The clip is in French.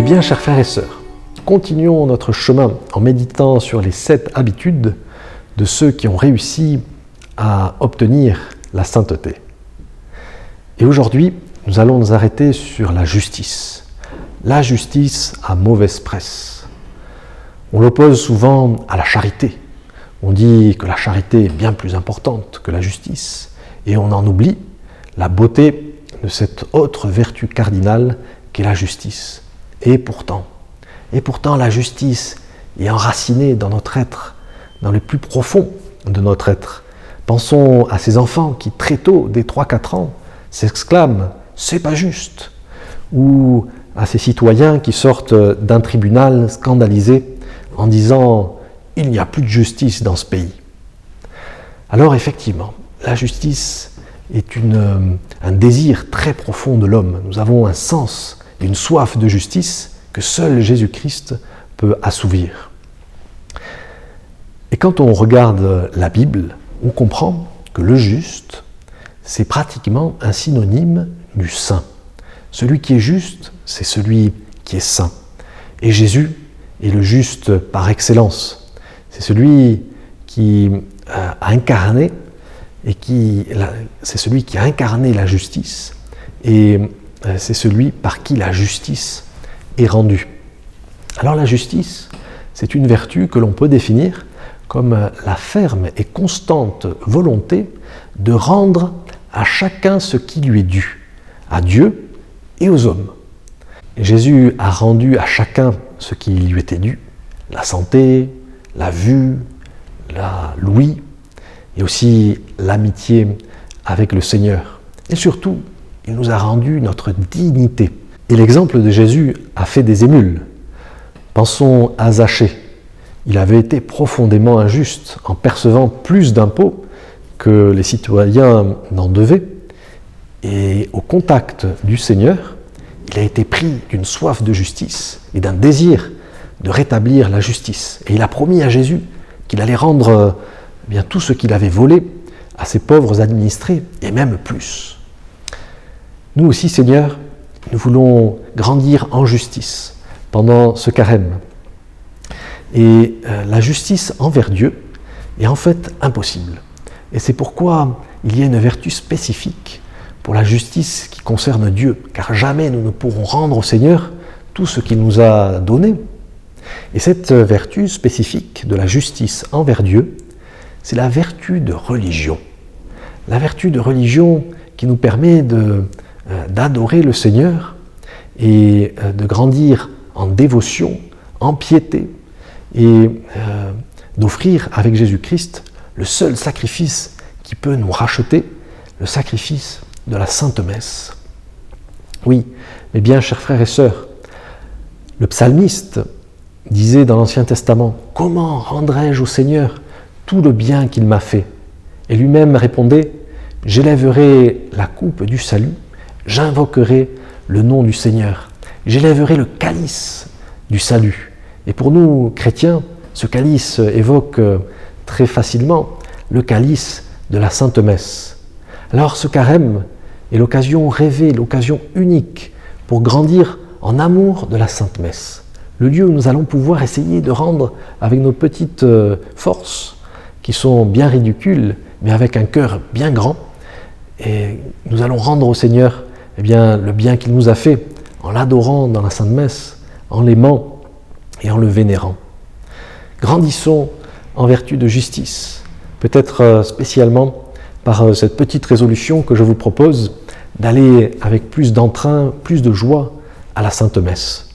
Mes bien chers frères et sœurs, continuons notre chemin en méditant sur les 7 habitudes de ceux qui ont réussi à obtenir la sainteté. Et aujourd'hui, nous allons nous arrêter sur la justice. La justice a mauvaise presse. On l'oppose souvent à la charité. On dit que la charité est bien plus importante que la justice. Et on en oublie la beauté de cette autre vertu cardinale qu'est la justice. Et pourtant, la justice est enracinée dans notre être, dans le plus profond de notre être. Pensons à ces enfants qui, très tôt, dès 3-4 ans, s'exclament « c'est pas juste » ou à ces citoyens qui sortent d'un tribunal scandalisés en disant « il n'y a plus de justice dans ce pays ». Alors effectivement, la justice est un désir très profond de l'homme. Nous avons un sens et une soif de justice que seul Jésus-Christ peut assouvir. Et quand on regarde la Bible, on comprend que le juste, c'est pratiquement un synonyme du saint. Celui qui est juste, c'est celui qui est saint. Et Jésus est le juste par excellence. C'est celui qui a incarné c'est celui qui a incarné la justice et c'est celui par qui la justice est rendue. Alors la justice, c'est une vertu que l'on peut définir comme la ferme et constante volonté de rendre à chacun ce qui lui est dû, à Dieu et aux hommes. Et Jésus a rendu à chacun ce qui lui était dû, la santé, la vue, l'ouïe, et aussi l'amitié avec le Seigneur. Et surtout, il nous a rendu notre dignité. Et l'exemple de Jésus a fait des émules. Pensons à Zachée. Il avait été profondément injuste en percevant plus d'impôts que les citoyens n'en devaient. Et au contact du Seigneur, il a été pris d'une soif de justice et d'un désir de rétablir la justice. Et il a promis à Jésus qu'il allait rendre bien tout ce qu'il avait volé à ses pauvres administrés, et même plus. Nous aussi, Seigneur, nous voulons grandir en justice pendant ce carême. Et la justice envers Dieu est en fait impossible. Et c'est pourquoi il y a une vertu spécifique pour la justice qui concerne Dieu, car jamais nous ne pourrons rendre au Seigneur tout ce qu'il nous a donné. Et cette vertu spécifique de la justice envers Dieu, c'est la vertu de religion. La vertu de religion qui nous permet d'adorer le Seigneur et de grandir en dévotion, en piété et d'offrir avec Jésus-Christ le seul sacrifice qui peut nous racheter, le sacrifice de la Sainte Messe. Oui, mes bien chers frères et sœurs, le psalmiste disait dans l'Ancien Testament « Comment rendrai-je au Seigneur tout le bien qu'il m'a fait ?» Et lui-même répondait « J'élèverai la coupe du salut, j'invoquerai le nom du Seigneur, j'élèverai le calice du salut. » Et pour nous, chrétiens, ce calice évoque très facilement le calice de la Sainte Messe. Alors ce carême est l'occasion rêvée, l'occasion unique pour grandir en amour de la Sainte Messe. Le lieu où nous allons pouvoir essayer de rendre avec nos petites forces, qui sont bien ridicules, mais avec un cœur bien grand, et nous allons rendre au Seigneur le bien qu'il nous a fait, en l'adorant dans la Sainte Messe, en l'aimant et en le vénérant. Grandissons en vertu de justice, peut-être spécialement par cette petite résolution que je vous propose d'aller avec plus d'entrain, plus de joie à la Sainte Messe.